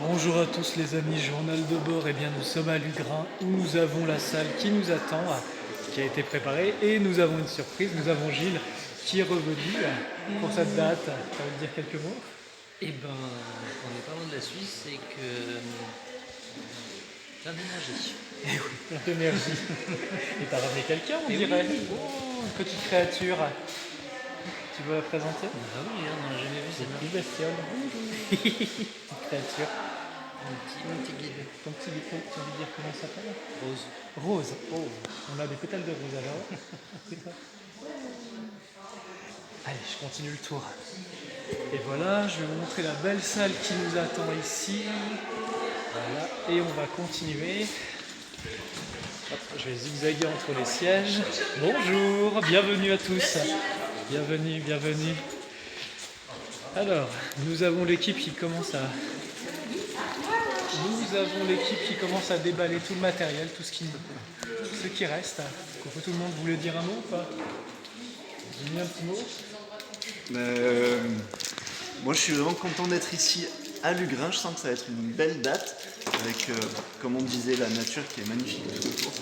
Bonjour à tous les amis, journal de bord, et bien nous sommes à Lugrin où nous avons la salle qui nous attend, qui a été préparée et nous avons une surprise, nous avons Gilles qui est revenu pour cette date. Ça veut dire quelques mots? Eh ben, en est parlant de la Suisse, c'est que plein d'énergie. Eh oui, plein d'énergie. Et t'as ramené quelqu'un on dirait Oui. Oh, une petite créature. Tu veux la présenter? Ah oui, hein, on n'a jamais vu C'est celle-là. une bestiole. Petite créature. Mon petit guide. Ton petit défaut, tu veux dire comment ça s'appelle? Rose. Rose. Oh, on a des pétales de rose alors. C'est ça. Allez, je continue le tour. Et voilà, je vais vous montrer la belle salle qui nous attend ici. Voilà, et on va continuer. Hop, je vais zigzaguer entre les sièges. Bonjour, bienvenue à tous. Bienvenue, bienvenue. Alors, nous avons l'équipe qui commence à... Nous avons l'équipe qui commence à déballer tout le matériel, tout ce qui reste. Coucou tout le monde, vous voulez dire un mot ou pas? Dis-moi un petit mot. Moi je suis vraiment content d'être ici à Lugrin, je sens que ça va être une belle date avec, comme on disait, la nature qui est magnifique tout autour.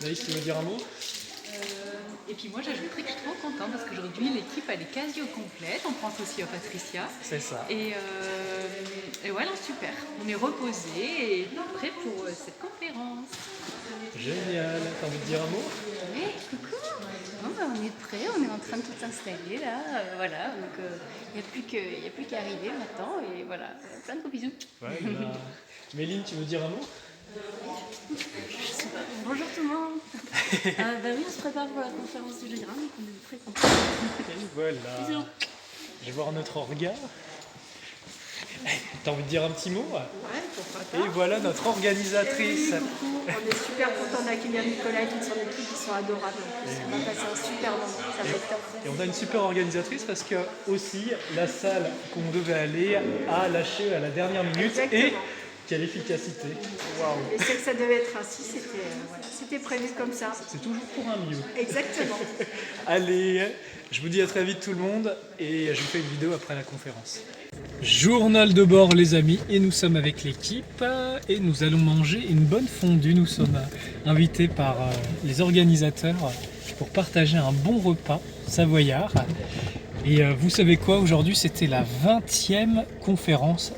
Naïs, tu veux dire un mot? Et puis moi j'ajouterais que je suis trop contente parce qu'aujourd'hui l'équipe elle est quasi au complète, on pense aussi à Patricia. C'est ça. Et voilà, super, on est reposé et prêt pour cette conférence. Génial, t'as envie de dire un mot? Oui, coucou. Bon, on est prêts, on est en train de tout installer là, voilà, donc il n'y a plus qu'à arriver maintenant et voilà, plein de gros bisous. Ouais, Méline, tu veux dire un mot? Bonjour tout le monde. Oui, on se prépare pour la conférence du Lugrin, donc on est très contents. Et voilà. Bisous. Je vais voir notre orga. T'as envie de dire un petit mot? Ouais, pourquoi pas. Et voilà notre organisatrice. Coucou, on est super contents d'accueillir Nicolas et toute son équipe, ils sont adorables. On va passer un super moment, ça va être top. Et on a une super organisatrice parce que aussi la salle qu'on devait aller a lâché à la dernière minute. Exactement. Et quelle efficacité. Waouh. Et c'est que ça devait être ainsi, c'était prévu comme ça. C'est toujours pour un mieux. Exactement. Allez, je vous dis à très vite tout le monde et je vous fais une vidéo après la conférence. Journal de bord les amis, et nous sommes avec l'équipe et nous allons manger une bonne fondue. Nous sommes invités par les organisateurs pour partager un bon repas savoyard. Et vous savez quoi, aujourd'hui c'était la 20e conférence.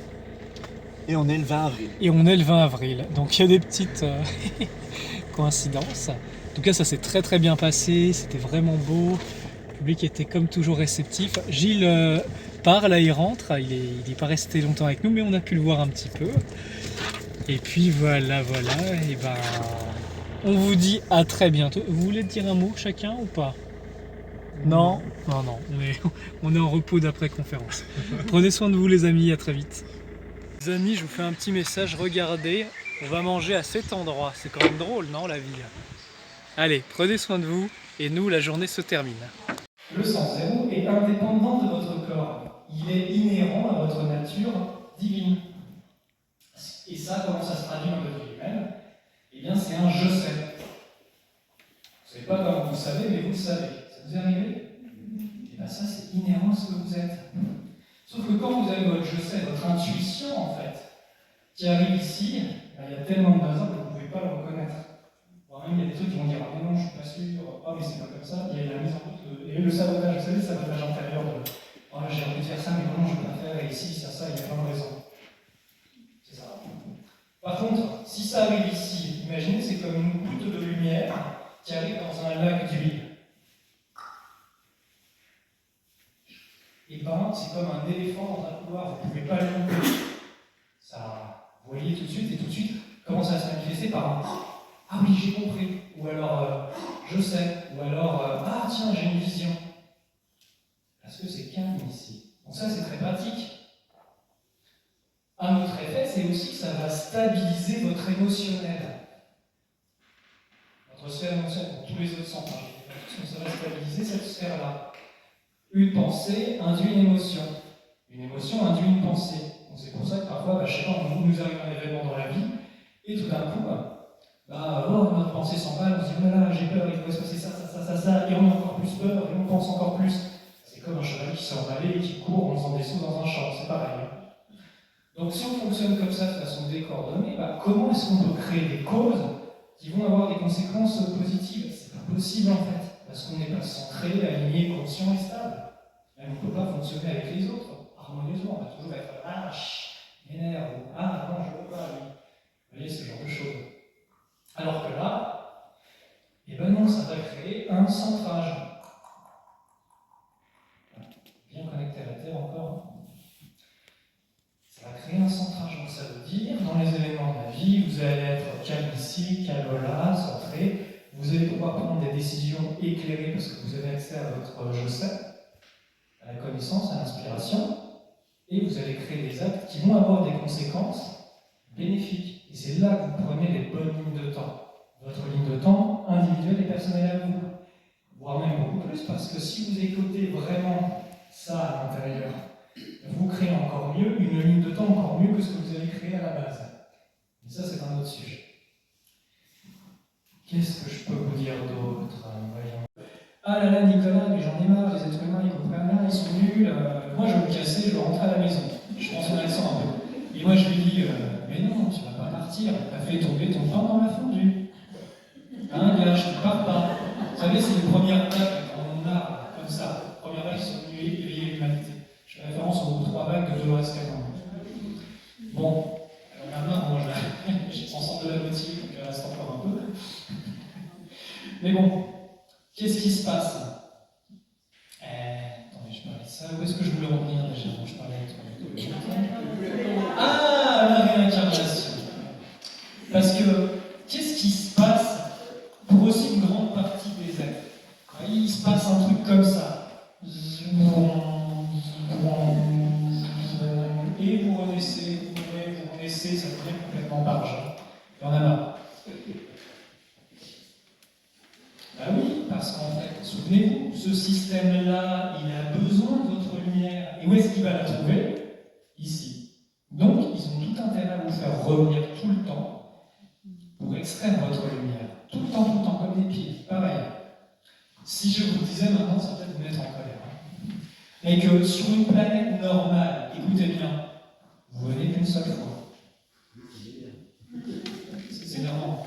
Et on est le 20 avril. Et on est le 20 avril, donc il y a des petites coïncidences. En tout cas, ça s'est très très bien passé, c'était vraiment beau. Le public était comme toujours réceptif. Gilles part, là il rentre, il n'est pas resté longtemps avec nous, mais on a pu le voir un petit peu. Et puis voilà, et ben on vous dit à très bientôt. Vous voulez dire un mot chacun ou pas? Non, on est en repos d'après-conférence. Prenez soin de vous les amis, à très vite. Les amis, je vous fais un petit message, regardez, on va manger à cet endroit. C'est quand même drôle, non, la vie? Allez, prenez soin de vous, et nous, la journée se termine. Le sang zéro est indépendant de votre corps. Il est inhérent à votre nature divine. Et ça, comment ça se traduit dans votre vie humaine? Eh bien, c'est un je sais. Vous ne savez pas comment vous le savez, mais vous le savez. Ça vous est arrivé? Et bien ça, c'est inhérent à ce que vous êtes. Sauf que quand vous avez votre je sais, votre intuition en fait, qui arrive ici, ben, il y a tellement de hasard que vous ne pouvez pas le reconnaître. Voire même il y a des trucs qui vont dire ah mais non, je suis pas sûr, ah mais c'est pas comme ça, il y a la mise en doute, et le sabotage, vous savez, le sabotage intérieur de oh là j'ai envie de faire ça, mais comment je peux pas faire, et ici, ça, il y a plein de raisons. C'est ça. Par contre, si ça arrive ici, imaginez c'est comme une goutte de lumière qui arrive dans un lac d'huile. Et ben, c'est comme un éléphant dans un couloir, vous ne pouvez pas le louper. Ça, vous voyez tout de suite, et tout de suite, commence à se manifester par un ah oui, j'ai compris, ou alors je sais, ou alors ah tiens, j'ai une vision. Parce que c'est calme ici. Donc ça, c'est très pratique. Un autre effet, c'est aussi que ça va stabiliser votre émotionnel. Votre sphère émotionnelle, pour tous les autres sens, ça va stabiliser cette sphère-là. Une pensée induit une émotion. Une émotion induit une pensée. Donc c'est pour ça que parfois, je sais pas, nous arrive un événement dans la vie, et tout d'un coup, notre pensée s'emballe, on se dit oh là là, j'ai peur, il pourrait se passer ça, et on a encore plus peur, et on pense encore plus. C'est comme un cheval qui s'est emballé et qui court en faisant des sauts dans un champ, c'est pareil. Donc si on fonctionne comme ça de façon décoordonnée, comment est-ce qu'on peut créer des causes qui vont avoir des conséquences positives? C'est pas possible en fait, parce qu'on n'est pas centré, aligné, conscient et stable. Et on ne peut pas fonctionner avec les autres harmonieusement, on va toujours être ah, m'énerve, ou ah non, je veux pas, lui. Vous voyez, ce genre de choses. Alors que là, eh ben non, ça va créer un centrage. Bien connecté à la Terre encore. Ça va créer un centrage. Donc ça veut dire, dans les événements de la vie, vous allez être calme ici, calme là, centré. Vous allez pouvoir prendre des décisions éclairées parce que vous avez accès à votre je sais, à la connaissance, à l'inspiration. Et vous allez créer des actes qui vont avoir des conséquences bénéfiques. Et c'est là que vous prenez les bonnes lignes de temps. Votre ligne de temps individuelle et personnelle à vous. Voire même beaucoup plus, parce que si vous écoutez vraiment ça à l'intérieur, vous créez encore mieux, une ligne de temps encore mieux que ce que vous avez créé à la base. Et ça, c'est un autre sujet. Qu'est-ce que je peux vous dire d'autre? Voyons. Ah là là, Nicolas, mais j'en ai marre, les êtres humains, ils comprennent rien, ils sont nuls. Moi, je veux me casser, je veux rentrer à la maison. Je prends son accent un peu. Et moi, je lui dis, mais non, tu vas pas partir, t'as fait tomber ton pain dans la fondue. Hein, gars, tu pars pas. Vous savez, c'est les premières vagues, quand on a, comme ça, les premières vagues qui sont venues éveiller l'humanité. Je fais référence aux 3 vagues de Dolores Cannon. Bon, alors maintenant, moi, je prends sens de la moitié, donc il reste encore un peu. Mais bon, qu'est-ce qui se passe? Attendez, je parlais de ça. Où est-ce que je voulais revenir déjà? Bon, je parlais de... Ah, la réincarnation. Parce que, qu'est-ce qui se passe pour aussi une grande partie des êtres? Il se passe un truc comme ça. Et vous renaissez, vous renaissez, ça devient complètement barge. Il y en a marre. Bah oui, parce qu'en fait, souvenez-vous, ce système-là, il a besoin de votre lumière. Et où est-ce qu'il va la trouver? Ici. Donc, ils ont tout intérêt à vous faire revenir tout le temps pour extraire votre lumière. Tout le temps, comme des pieds. Pareil. Si je vous disais maintenant, ça peut-être vous mettre en colère. Mais que sur une planète normale, écoutez bien, vous venez qu'une seule fois. C'est énorme.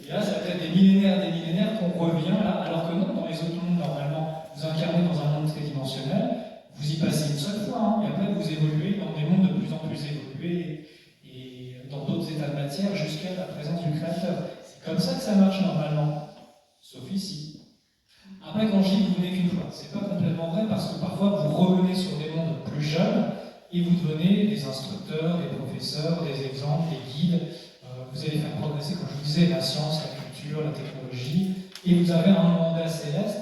Et là, ça va être des millénaires qu'on revient là, alors que non, dans les autres mondes, normalement, vous incarnez dans un monde tridimensionnel, vous y passez une seule fois, hein, et après vous évoluez dans des mondes de plus en plus évolués, et dans d'autres états de matière, jusqu'à la présence du Créateur. C'est comme ça que ça marche normalement, sauf ici. Après, quand je dis que vous venez qu'une fois, c'est pas complètement vrai, parce que parfois vous revenez sur des mondes plus jeunes, et vous devenez des instructeurs, des professeurs, des exemples, des guides. Vous allez faire progresser, comme je vous disais, la science, la culture, la technologie, et vous avez un mandat céleste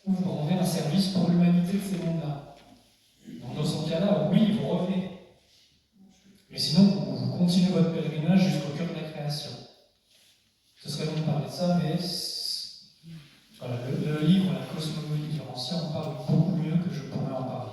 où vous rendez un service pour l'humanité de ces mondes-là. Donc dans ce cas-là, oui, vous revenez. Mais sinon, vous continuez votre pèlerinage jusqu'au cœur de la création. Ce serait long de parler de ça, mais voilà, le livre La cosmogonie du Ancien en parle beaucoup mieux que je pourrais en parler.